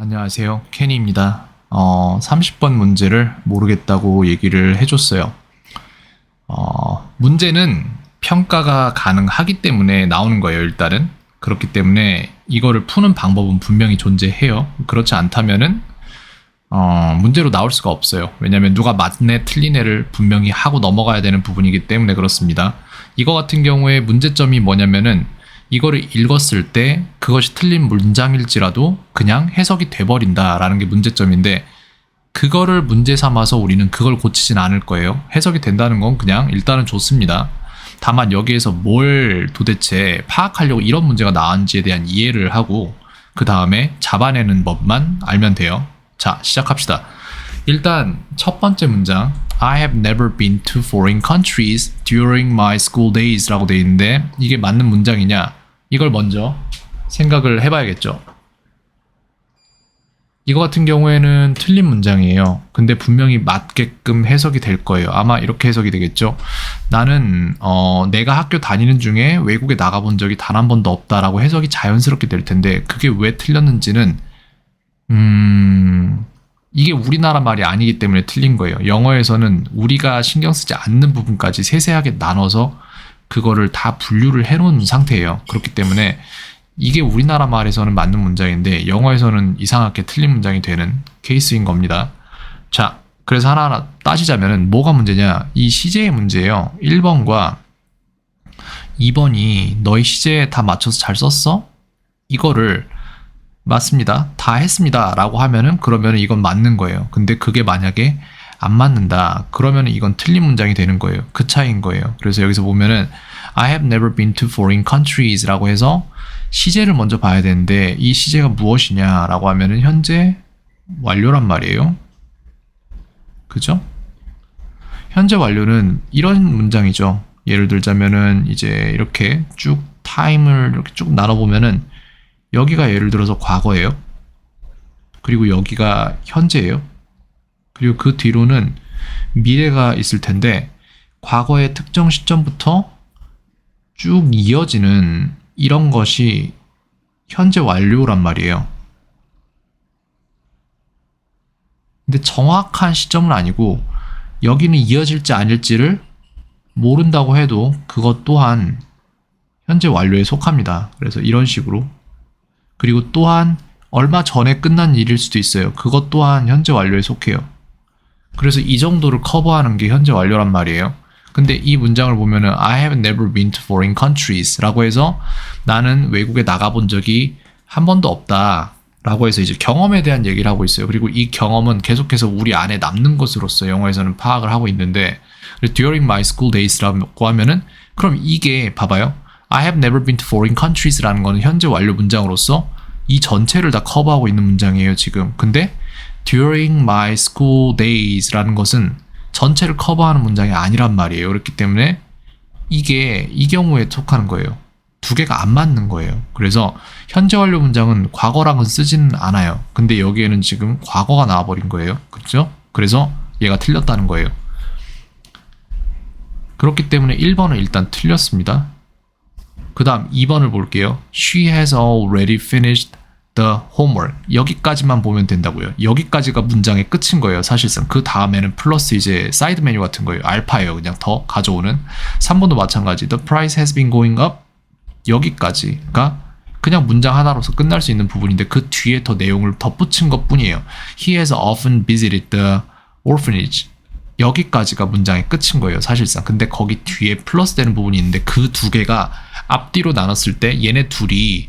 안녕하세요. 케니입니다. 30번 문제를 모르겠다고 얘기를 해줬어요. 문제는 평가가 가능하기 때문에 나오는 거예요, 일단은. 그렇기 때문에 이거를 푸는 방법은 분명히 존재해요. 그렇지 않다면은, 문제로 나올 수가 없어요. 왜냐면 누가 맞네, 틀리네를 분명히 하고 넘어가야 되는 부분이기 때문에 그렇습니다. 이거 같은 경우에 문제점이 뭐냐면은, 이거를 읽었을 때 그것이 틀린 문장일지라도 그냥 해석이 돼버린다라는 게 문제점인데, 그거를 문제 삼아서 우리는 그걸 고치진 않을 거예요. 해석이 된다는 건 그냥 일단은 좋습니다. 다만 여기에서 뭘 도대체 파악하려고 이런 문제가 나왔는지에 대한 이해를 하고 그 다음에 잡아내는 법만 알면 돼요. 자, 시작합시다. 일단 첫 번째 문장, I have never been to foreign countries during my school days 라고 되어 있는데, 이게 맞는 문장이냐? 이걸 먼저 생각을 해봐야겠죠. 이거 같은 경우에는 틀린 문장이에요. 근데 분명히 맞게끔 해석이 될 거예요. 아마 이렇게 해석이 되겠죠. 나는 내가 학교 다니는 중에 외국에 나가본 적이 단 한 번도 없다라고 해석이 자연스럽게 될 텐데, 그게 왜 틀렸는지는 이게 우리나라 말이 아니기 때문에 틀린 거예요. 영어에서는 우리가 신경 쓰지 않는 부분까지 세세하게 나눠서 그거를 다 분류를 해놓은 상태예요. 그렇기 때문에 이게 우리나라 말에서는 맞는 문장인데 영어에서는 이상하게 틀린 문장이 되는 케이스인 겁니다. 자, 그래서 하나하나 따지자면은 뭐가 문제냐? 이 시제의 문제예요. 1번과 2번이 너희 시제에 다 맞춰서 잘 썼어? 이거를 맞습니다. 다 했습니다. 라고 하면은 그러면은 이건 맞는 거예요. 근데 그게 만약에 안 맞는다. 그러면은 이건 틀린 문장이 되는 거예요. 그 차이인 거예요. 그래서 여기서 보면은 I have never been to foreign countries 라고 해서 시제를 먼저 봐야 되는데, 이 시제가 무엇이냐라고 하면은 현재 완료란 말이에요. 그죠? 현재 완료는 이런 문장이죠. 예를 들자면은 이제 이렇게 쭉 타임을 이렇게 쭉 나눠보면은 여기가 예를 들어서 과거예요. 그리고 여기가 현재예요. 그리고 그 뒤로는 미래가 있을 텐데, 과거의 특정 시점부터 쭉 이어지는 이런 것이 현재 완료란 말이에요. 근데 정확한 시점은 아니고 여기는 이어질지 아닐지를 모른다고 해도 그것 또한 현재 완료에 속합니다. 그래서 이런 식으로. 그리고 또한 얼마 전에 끝난 일일 수도 있어요. 그것 또한 현재 완료에 속해요. 그래서 이 정도를 커버하는 게 현재 완료란 말이에요. 근데 이 문장을 보면은 I have never been to foreign countries 라고 해서 나는 외국에 나가본 적이 한 번도 없다 라고 해서 이제 경험에 대한 얘기를 하고 있어요. 그리고 이 경험은 계속해서 우리 안에 남는 것으로서 영어에서는 파악을 하고 있는데, during my school days 라고 하면은 그럼 이게 봐봐요. I have never been to foreign countries 라는 거는 현재 완료 문장으로서 이 전체를 다 커버하고 있는 문장이에요, 지금. 근데 during my school days 라는 것은 전체를 커버하는 문장이 아니란 말이에요. 그렇기 때문에 이게 이 경우에 속하는 거예요. 두 개가 안 맞는 거예요. 그래서 현재 완료 문장은 과거랑은 쓰지는 않아요. 근데 여기에는 지금 과거가 나와버린 거예요. 그렇죠? 그래서 얘가 틀렸다는 거예요. 그렇기 때문에 1번은 일단 틀렸습니다. 그 다음 2번을 볼게요. She has already finished the homework. 여기까지만 보면 된다고요. 여기까지가 문장의 끝인 거예요, 사실상. 그 다음에는 플러스 이제 사이드 메뉴 같은 거예요. 알파예요, 그냥 더 가져오는. 3번도 마찬가지. The price has been going up. 여기까지가 그냥 문장 하나로서 끝날 수 있는 부분인데, 그 뒤에 더 내용을 덧붙인 것 뿐이에요. He has often visited the orphanage. 여기까지가 문장의 끝인 거예요, 사실상. 근데 거기 뒤에 플러스 되는 부분이 있는데, 그 두 개가 앞뒤로 나눴을 때 얘네 둘이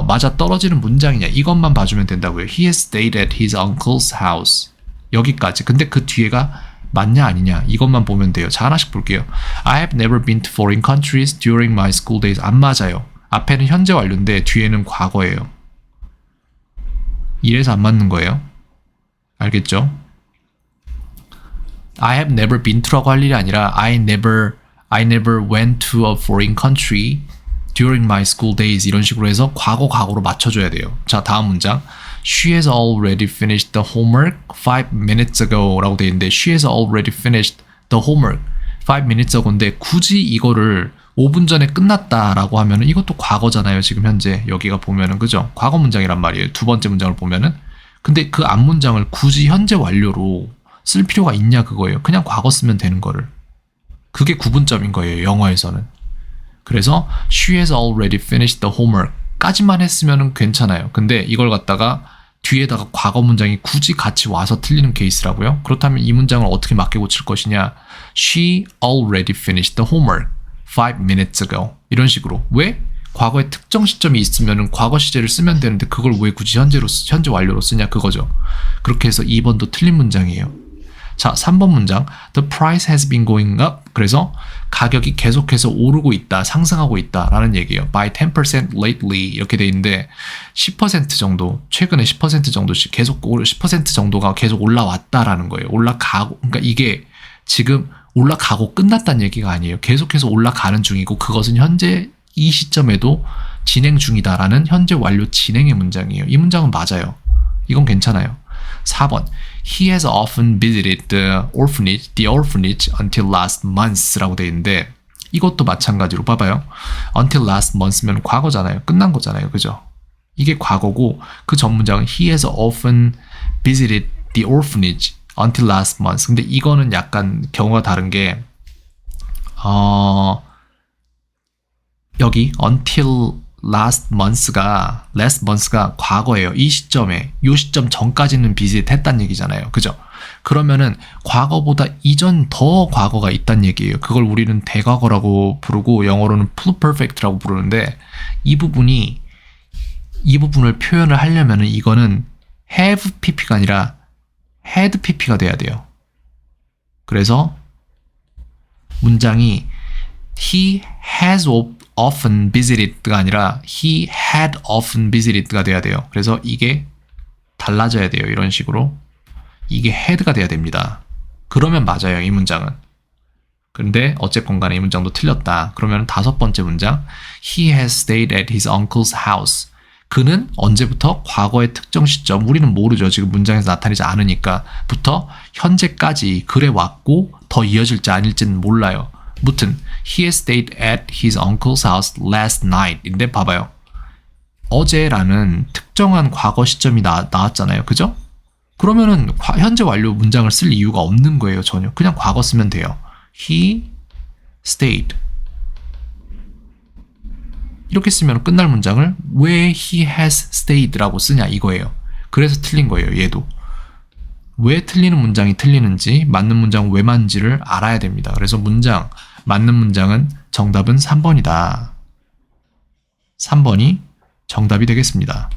맞아 떨어지는 문장이냐, 이것만 봐주면 된다고요. He has stayed at his uncle's house. 여기까지. 근데 그 뒤에가 맞냐 아니냐, 이것만 보면 돼요. 자, 하나씩 볼게요. I have never been to foreign countries during my school days. 안 맞아요. 앞에는 현재 완료인데 뒤에는 과거예요. 이래서 안 맞는 거예요. 알겠죠? I have never been to라고 할 일이 아니라 I never went to a foreign country during my school days, 이런 식으로 해서 과거로 맞춰줘야 돼요. 자, 다음 문장. She has already finished the homework 5 minutes ago 라고 되어 있는데, She has already finished the homework 5 minutes ago인데, 굳이 이거를 5분 전에 끝났다라고 하면은 이것도 과거잖아요. 지금 현재 여기가 보면은, 그죠? 과거 문장이란 말이에요. 두 번째 문장을 보면은. 근데 그 앞문장을 굳이 현재 완료로 쓸 필요가 있냐 그거예요. 그냥 과거 쓰면 되는 거를. 그게 구분점인 거예요, 영어에서는. 그래서 she has already finished the homework 까지만 했으면 괜찮아요. 근데 이걸 갖다가 뒤에다가 과거 문장이 굳이 같이 와서 틀리는 케이스라고요. 그렇다면 이 문장을 어떻게 맞게 고칠 것이냐. She already finished the homework 5 minutes ago. 이런 식으로. 왜? 과거에 특정 시점이 있으면 과거 시제를 쓰면 되는데 그걸 왜 굳이 현재 완료로 쓰냐 그거죠. 그렇게 해서 2번도 틀린 문장이에요. 자, 3번 문장. The price has been going up. 그래서 가격이 계속해서 오르고 있다, 상승하고 있다 라는 얘기예요. By 10% lately 이렇게 돼 있는데 10% 정도, 최근에 10% 정도씩 계속 10% 정도가 계속 올라왔다라는 거예요. 올라가고, 그러니까 이게 지금 올라가고 끝났다는 얘기가 아니에요. 계속해서 올라가는 중이고 그것은 현재 이 시점에도 진행 중이다라는 현재 완료 진행의 문장이에요. 이 문장은 맞아요. 이건 괜찮아요. 4번. He has often visited the orphanage until last month라고 되어 있는데 이것도 마찬가지로 봐봐요. until last month면 과거잖아요. 끝난 거잖아요. 그죠? 이게 과거고 그 전 문장은 he has often visited the orphanage until last month. 근데 이거는 약간 경우가 다른 게 여기 until last month가 과거예요. 이 시점에, 이 시점 전까지는 visit 했단 얘기잖아요. 그죠? 그러면은 과거보다 이전 더 과거가 있단 얘기예요. 그걸 우리는 대과거라고 부르고 영어로는 pluperfect라고 부르는데 이 부분을 표현을 하려면은 이거는 have pp가 아니라 had pp가 돼야 돼요. 그래서 문장이 he has often visited가 아니라 he had often visited가 돼야 돼요. 그래서 이게 달라져야 돼요. 이런 식으로. 이게 had가 돼야 됩니다. 그러면 맞아요. 이 문장은. 근데 어쨌건 간에 이 문장도 틀렸다. 그러면 5번째 문장. He has stayed at his uncle's house. 그는 언제부터? 과거의 특정 시점. 우리는 모르죠. 지금 문장에서 나타나지 않으니까. 부터 현재까지 그래 왔고 더 이어질지 아닐지는 몰라요. 무튼 he has stayed at his uncle's house last night 인데 봐봐요. 어제라는 특정한 과거 시점이 나왔잖아요. 그죠? 그러면은 현재 완료 문장을 쓸 이유가 없는 거예요. 전혀. 그냥 과거 쓰면 돼요. He stayed 이렇게 쓰면 끝날 문장을 왜 he has stayed라고 쓰냐 이거예요. 그래서 틀린 거예요. 얘도. 왜 틀리는 문장이 틀리는지, 맞는 문장은 왜 맞는지를 알아야 됩니다. 그래서 맞는 문장은 정답은 3번이다. 3번이 정답이 되겠습니다.